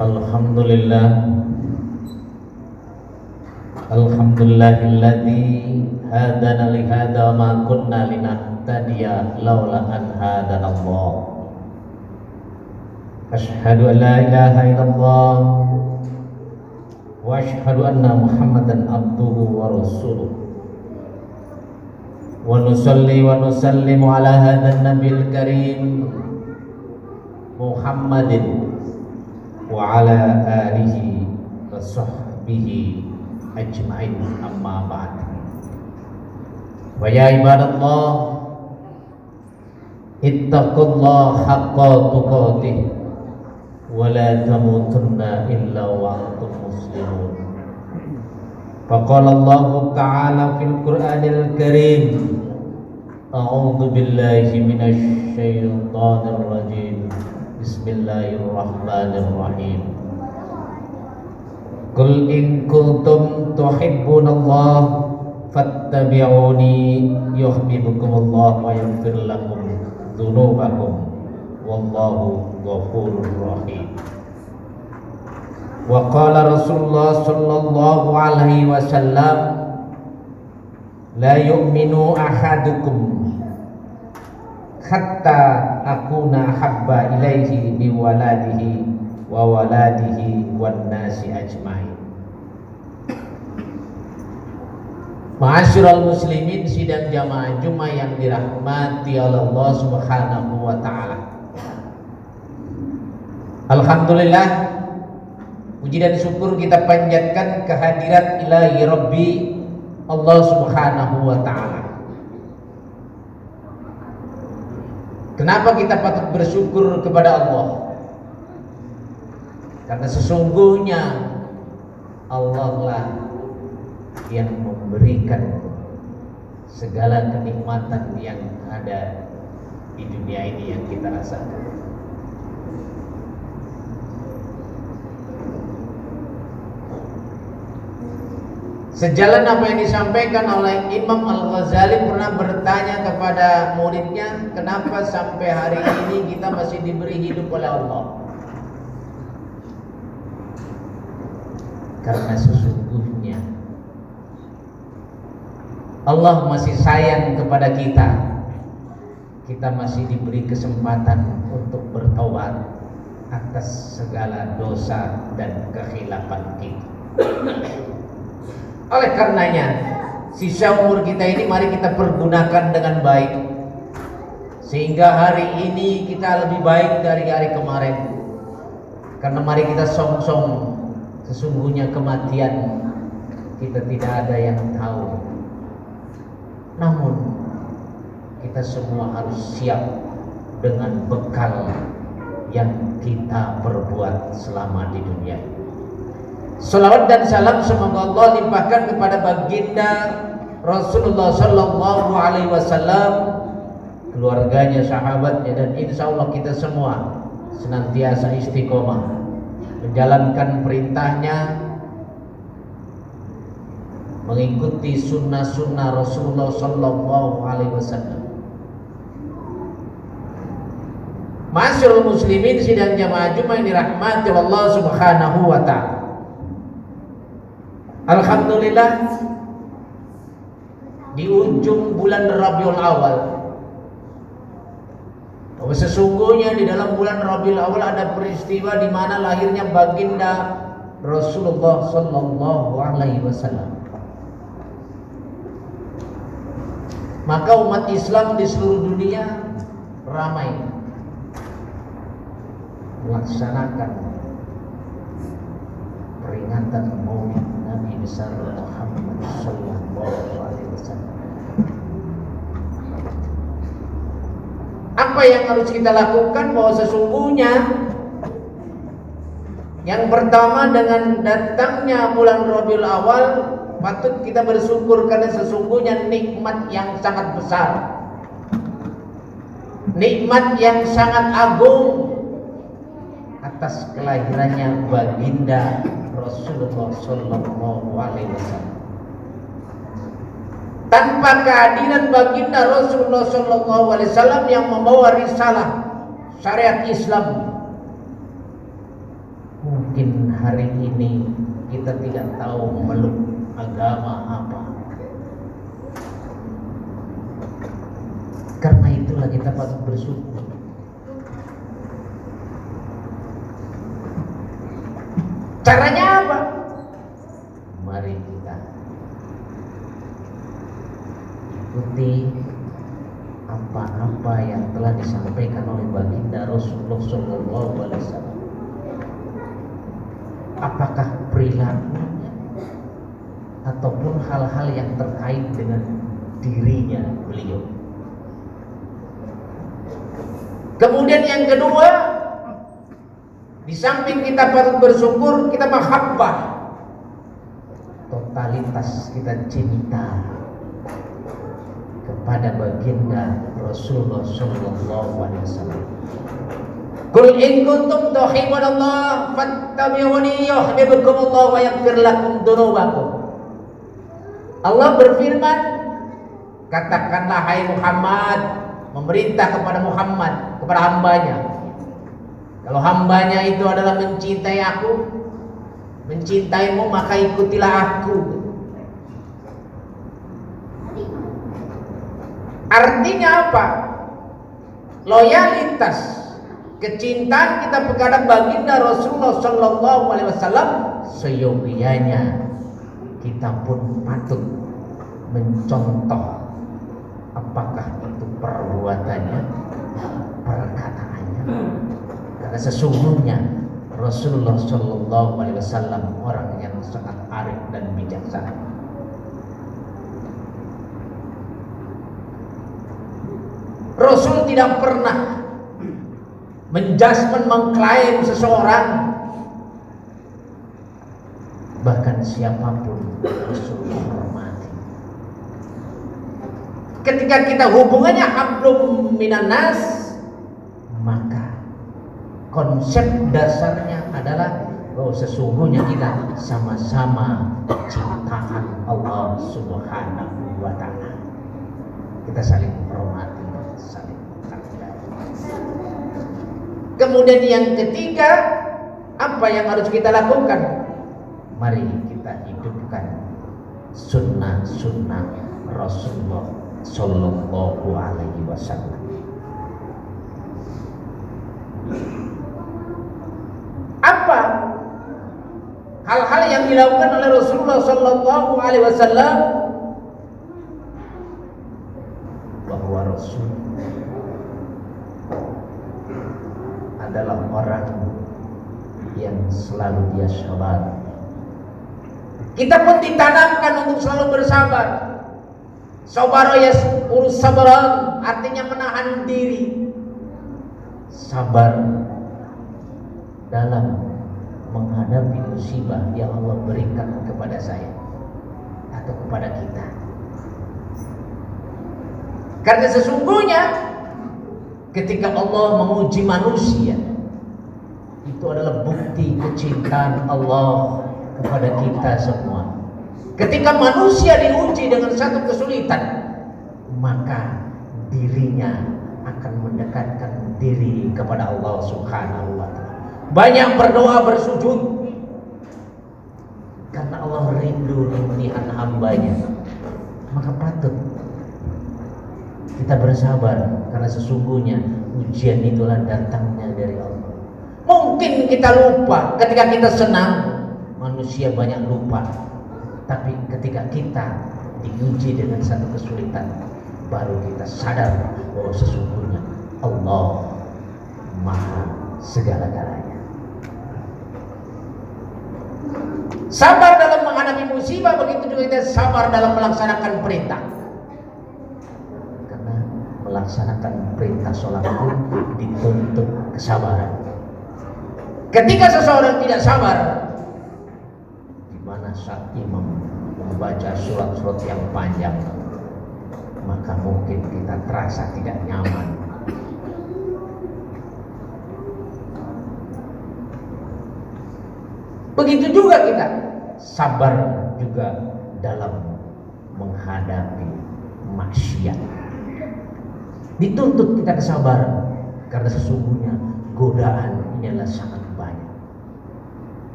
Alhamdulillah, alhamdulillahilladzi hadana li hadza ma kunna linahtadiya laula an hadana Allah. Asyhadu an la ilaha illallah wa asyhadu anna Muhammadan abduhu wa rasuluh. Wa nusalli wa nusallimu ala hadzal nabiyil karim Muhammadin wa ala alihi wa sahbihi ajma'in, amma ba'd. Wa ya ibadallah, ittaqullaha haqqa tuqatih wa la tamutunna illa wa antum muslimun. Faqala Allah ta'ala fil Qur'anil Karim, a'udzu billahi minasy syaithanir rajim. Bismillahirrahmanirrahim. Qul in kuntum tuhibbunallah fattabi'uni yuhibbukumullah wa yaghfir lakum dzunubakum wallahu ghafurur rahim. Wa qala Rasulullah sallallahu alaihi wasallam, la yu'minu ahadukum hatta akuna habba ilaihi bi waladihi wa waladihi wan nasi ajmain. Ma'asyiral muslimin, sidang jamaah Jumat yang dirahmati Allah Subhanahu wa taala. Alhamdulillah, puji dan syukur kita panjatkan kehadirat ilahi Rabbi Allah Subhanahu wa taala. Kenapa kita patut bersyukur kepada Allah? Karena sesungguhnya Allah lah yang memberikan segala kenikmatan yang ada di dunia ini yang kita rasakan. Sejalan apa yang disampaikan oleh Imam Al-Ghazali pernah bertanya kepada muridnya, kenapa sampai hari ini kita masih diberi hidup oleh Allah? Karena sesungguhnya Allah masih sayang kepada kita. Kita masih diberi kesempatan untuk bertaubat atas segala dosa dan kekhilafan kita. Oleh karenanya, sisa umur kita ini mari kita pergunakan dengan baik, sehingga hari ini kita lebih baik dari hari kemarin. Karena mari kita song-song, sesungguhnya kematian kita tidak ada yang tahu. Namun kita semua harus siap dengan bekal yang kita perbuat selama di dunia ini. Salawat dan salam semoga Allah limpahkan kepada baginda Rasulullah sallallahu alaihi wasallam, keluarganya, sahabatnya, dan insya Allah kita semua senantiasa istiqomah menjalankan perintahnya, mengikuti sunnah-sunnah Rasulullah sallallahu alaihi wasallam. Ma'asyiral muslimin, sidang jamaah Jumat yang dirahmati Allah Subhanahu wa taala. Alhamdulillah, di ujung bulan Rabiul Awal, bahwa sesungguhnya di dalam bulan Rabiul Awal ada peristiwa di mana lahirnya baginda Rasulullah sallallahu alaihi wasallam. Maka umat Islam di seluruh dunia ramai melaksanakan peringatan Maulid Nabi besar Muhammad sallallahu alaihi wasallam. Apa yang harus kita lakukan? Bahwa sesungguhnya yang pertama, dengan datangnya bulan Rabiul Awal patut kita bersyukur karena sesungguhnya nikmat yang sangat besar, nikmat yang sangat agung atas kelahirannya baginda Rasulullah Sallallahu Alaihi Wasallam. Tanpa kehadiran baginda Rasulullah Sallallahu Alaihi Wasallam yang membawa risalah syariat Islam, mungkin hari ini kita tidak tahu meluk agama apa. Karena itulah kita patut bersyukur. Caranya apa? Mari kita ikuti apa-apa yang telah disampaikan oleh baginda Rasulullah Sallallahu Alaihi Wasallam. Apakah perilakunya ataupun hal-hal yang terkait dengan dirinya beliau. Kemudian yang kedua, di samping kita patut bersyukur, kita mahabbah, totalitas kita cinta kepada baginda Rasulullah Sallallahu Alaihi Wasallam. Qul in kuntum tuhibbunallah fattabi'uni yuhibbukumullah wa yaghfir lakum dzunubakum. Allah berfirman, katakanlah hai Muhammad, memerintah kepada Muhammad, kepada hambanya. Kalau hambanya itu adalah mencintai aku, mencintaimu, maka ikutilah aku. Artinya apa? Loyalitas, kecintaan kita kepada baginda Rasulullah Sallallahu Alaihi Wasallam, seyogianya kita pun patut mencontoh apakah itu perbuatannya, perkataannya. Karena sesungguhnya Rasulullah Sallallahu Alaihi Wasallam orang yang sangat arif dan bijaksana. Rasul tidak pernah menjudgment, mengklaim seseorang, bahkan siapapun Rasul menghormati. Ketika kita hubungannya hablum minan nas, maka konsep dasarnya adalah bahwa sesungguhnya kita sama-sama ciptaan Allah Subhanahu wa Ta'ala. Kita saling menghormati, saling menghargai. Kemudian yang ketiga, apa yang harus kita lakukan? Mari kita hidupkan sunnah-sunnah Rasulullah Sallallahu Alaihi Wasallam. Apa hal-hal yang dilakukan oleh Rasulullah Sallallahu Alaihi Wasallam? Bahwa Rasul adalah orang yang selalu dia sabar. Kita pun ditanamkan untuk selalu bersabar. Sabara yasbur sabran, artinya menahan diri. Sabar dalam menghadapi musibah yang Allah berikan kepada saya atau kepada kita. Karena sesungguhnya ketika Allah menguji manusia, itu adalah bukti kecintaan Allah kepada kita semua. Ketika manusia diuji dengan satu kesulitan, maka dirinya akan mendekatkan diri kepada Allah Subhanahu wa Ta'ala. Banyak berdoa, bersujud, karena Allah rindu melihat hambanya. Maka patut kita bersabar, karena sesungguhnya ujian itulah datangnya dari Allah. Mungkin kita lupa ketika kita senang, manusia banyak lupa. Tapi ketika kita diuji dengan satu kesulitan, baru kita sadar bahwa sesungguhnya Allah Maha segala-galanya. Sabar dalam menghadapi musibah, begitu juga kita sabar dalam melaksanakan perintah. Karena melaksanakan perintah sholat pun dituntut kesabaran. Ketika seseorang tidak sabar, di mana saat imam membaca surat-surat yang panjang, maka mungkin kita terasa tidak nyaman. Begitu juga kita sabar juga dalam menghadapi maksiat. Dituntut kita kesabaran karena sesungguhnya godaan ini adalah sangat banyak.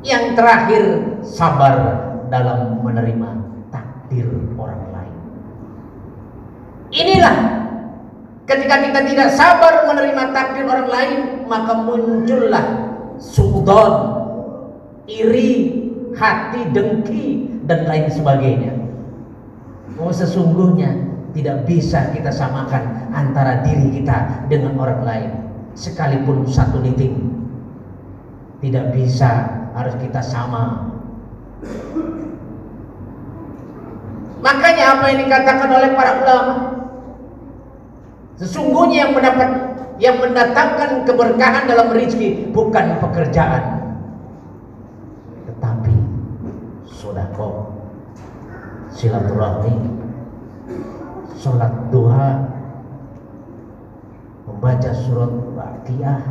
Yang terakhir, sabar dalam menerima takdir orang lain. Inilah ketika kita tidak sabar menerima takdir orang lain, maka muncullah suudzon, iri, hati dengki dan lain sebagainya. Sesungguhnya tidak bisa kita samakan antara diri kita dengan orang lain, sekalipun satu titik. Tidak bisa, harus kita sama. Makanya apa yang dikatakan oleh para ulama, sesungguhnya yang mendatangkan keberkahan dalam rezeki bukan pekerjaan, tetapi sedekah, silaturahmi, sholat duha, membaca surat Waqiah.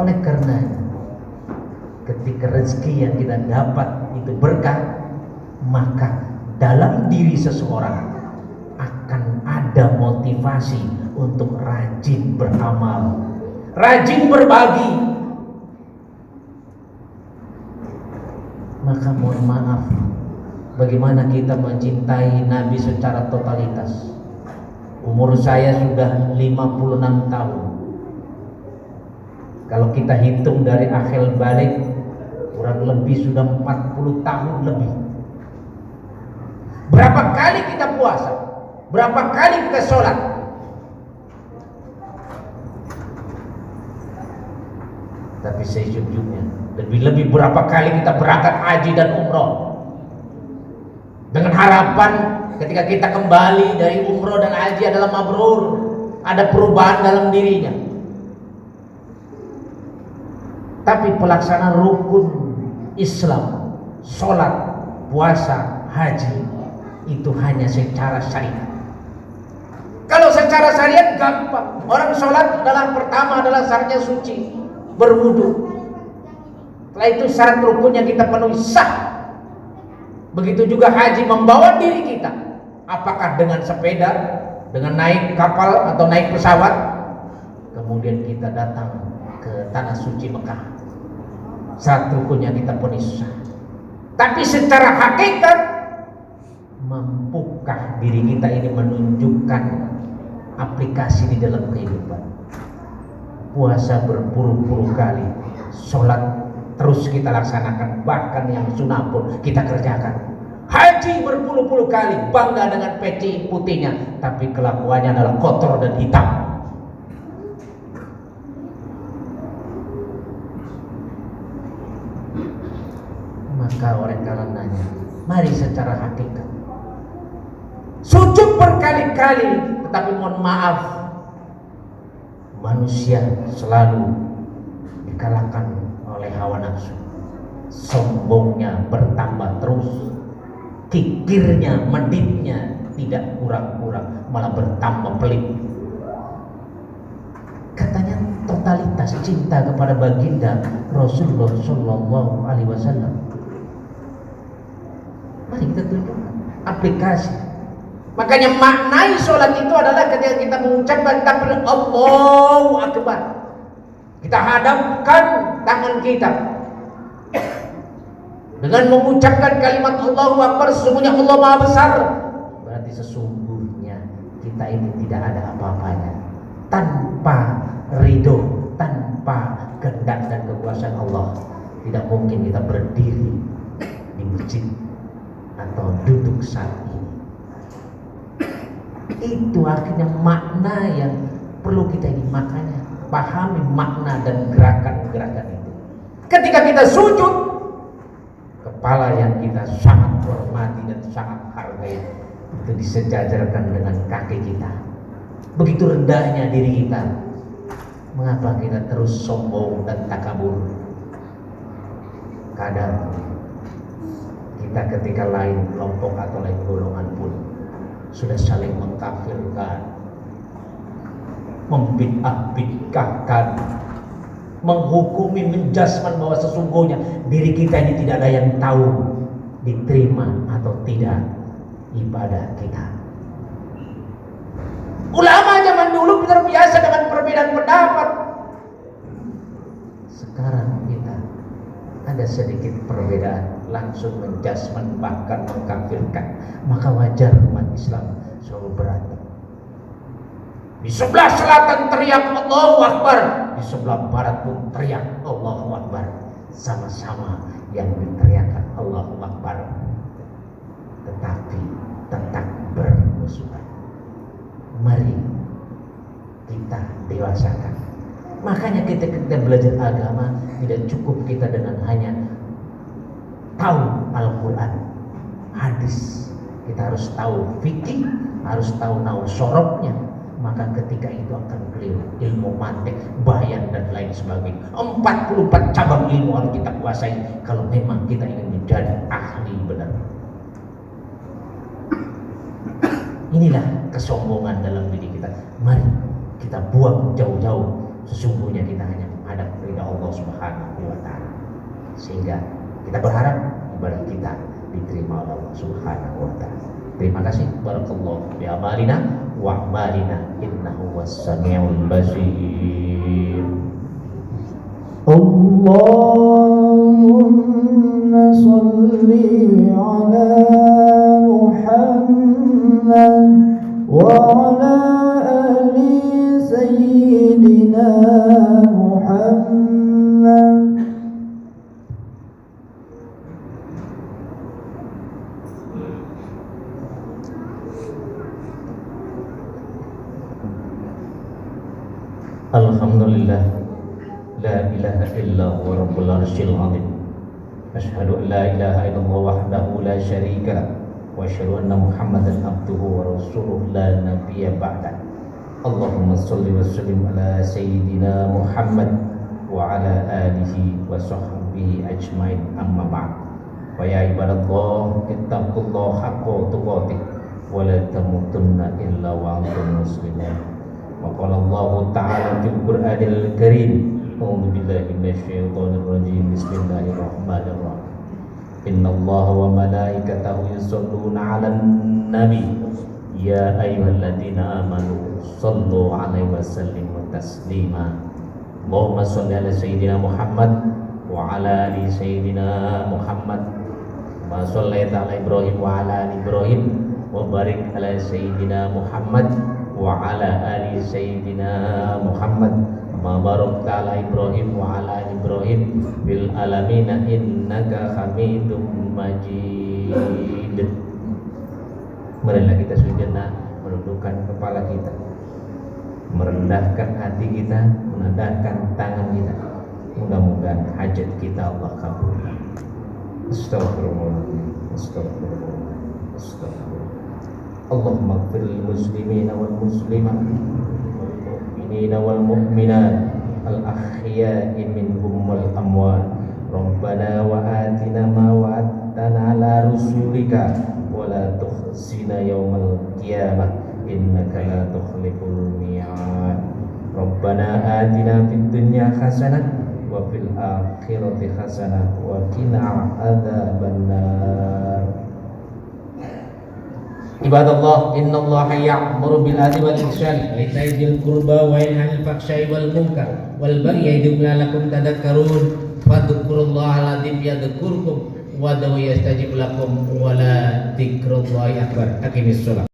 Oleh karena ketika rezeki yang kita dapat itu berkah, maka dalam diri seseorang akan ada motivasi untuk rajin beramal, rajin berbagi. Maka mohon maaf, bagaimana kita mencintai Nabi secara totalitas? Umur saya sudah 56 tahun. Kalau kita hitung dari akhir balik, kurang lebih sudah 40 tahun lebih. Berapa kali kita puasa? Berapa kali kita sholat? Tapi sejujurnya lebih-lebih berapa kali kita berangkat haji dan umroh dengan harapan ketika kita kembali dari umroh dan haji adalah mabrur, ada perubahan dalam dirinya. Tapi pelaksanaan rukun Islam, sholat, puasa, haji itu hanya secara syariat. Kalau secara syariat gampang. Orang sholat pertama adalah syaratnya suci, berwudu. Setelah itu syarat rukunnya kita penuhi sah. Begitu juga haji, membawa diri kita. Apakah dengan sepeda, dengan naik kapal atau naik pesawat, kemudian kita datang ke tanah suci Mekah. Syarat rukunnya kita penuhi sah. Tapi secara hakikat, mampukah diri kita ini menunjukkan aplikasi di dalam kehidupan? Puasa berpuluh-puluh kali, sholat terus kita laksanakan, bahkan yang sunnah pun kita kerjakan. Haji berpuluh-puluh kali, bangga dengan peci putihnya, tapi kelakuannya adalah kotor dan hitam. Maka oleh karenanya, mari secara hakikat sujud berkali-kali, tetapi mohon maaf, manusia selalu dikalahkan oleh hawa nafsu. Sombongnya bertambah terus, kikirnya, meditnya tidak kurang-kurang, malah bertambah pelit. Katanya totalitas cinta kepada baginda Rasulullah Shallallahu Alaihi Wasallam. Mari kita tunjukkan aplikasi. Makanya maknai sholat itu adalah ketika kita mengucapkan takbir Allahu Akbar, kita hadapkan tangan kita dengan mengucapkan kalimat Allahu Akbar, sesungguhnya Allah Maha Besar. Berarti sesungguhnya kita ini tidak ada apa-apanya. Tanpa ridho, tanpa kehendak dan kekuasaan Allah, tidak mungkin kita berdiri di masjid atau duduk saat ini. Itu akhirnya makna yang perlu kita ini. Makanya pahami makna dan gerakan-gerakan itu. Ketika kita sujud, kepala yang kita sangat hormati dan sangat hargai itu disejajarkan dengan kaki kita. Begitu rendahnya diri kita. Mengapa kita terus sombong dan takabur? Kadang kita ketika lain kelompok atau lain golongan pun sudah saling mengkafirkan, membid'ah-bid'ahkan, menghukumi, menjudgment bahwa sesungguhnya diri kita ini tidak ada yang tahu diterima atau tidak ibadah kita. Ulama zaman dulu terbiasa dengan perbedaan pendapat. Sekarang kita ada sedikit perbedaan, langsung menjudgment, bahkan mengkafirkan. Maka wajar umat Islam selalu berantem. Di sebelah selatan teriak Allahu Akbar, di sebelah barat pun teriak Allahu Akbar. Sama-sama yang diteriakkan Allahu Akbar, tetapi tetap bermusuhan. Mari kita dewasakan. Makanya kita belajar agama tidak cukup kita dengan hanya tahu Al-Quran, hadis. Kita harus tahu fikih, harus tahu sorobnya. Maka ketika itu akan keliru ilmu mantik, bayan dan lain sebagainya. 44 cabang ilmu harus kita kuasai kalau memang kita ingin menjadi ahli benar. Inilah kesombongan dalam diri kita. Mari kita buang jauh-jauh. Sesungguhnya kita hanya menghadap ridha Allah Subhanahu wa taala. Sehingga kita berharap ibadah kita diterima oleh Allah Subhanahu wa taala. Terima kasih. Barakallahu bi amalina wa a'malina innahu was-sami'ul basir. Allahumma shalli ala Muhammad wa ala ali sayyidina Muhammad. Alhamdulillah, la ilaha illa huwa rabbul arsyil azim. Asyhadu an la ilaha illallah wahdahu la syarika lah, wa asyhadu anna Muhammadan abduhu wa rasuluhu la nabiyya ba'da. Allahumma shalli wa sallim ala sayyidina Muhammad wa ala alihi wa sahbihi ajmain, amma ba'd. Fa ya ibadallah, ittaqullaha haqqa tuqatih wa la tamutunna illa wa antum muslimun. وقال الله تعالى في القرآن الكريم أعوذ بالله من الشيطان الرجيم بسم الله الرحمن الرحيم إن الله وملائكته يصلون على النبي يا أيها الذين آمنوا صلوا عليه وسلموا تسليما اللهم صل على سيدنا محمد وعلى آل سيدنا محمد كما صليت على إبراهيم وعلى آل إبراهيم وبارك على سيدنا محمد wa ala ali sayyidina Muhammad kama barakta ala Ibrahim wa ala ali Ibrahim bil alamin innaka Hamidum Majid. Marilah kita sejenak menundukkan kepala kita, merendahkan hati kita, menundukkan tangan kita. Mudah-mudahan hajat kita Allah kabulkan. Astagfirullahaladzim. Astagfirullah. Astagfirullah. Allahumma ighfir lil muslimina wal muslimat wal mu'minina wal mu'minat al ahya'i minhum wal amwat. Rabbana wa atina ma wa'adtana ala rusulika wa la tukhzina yawmal qiyamah innaka la tukhliful mi'ad. Rabbana atina fid dunya hasanah wa fil akhirati hasanah wa qina adzabannar. Ibadallah, innallaha ya'muru bil 'adli wal ihsan wa ita'i dzil qurba wa yanha 'anil fahsya'i wal munkar wal baghi ya'idukum la'allakum tadhakkarun. Fadhkurullaha al-'azim yadhkurkum wa dawu yastajib lakum wa la dzikrullahi akbar. Aqimis shalah.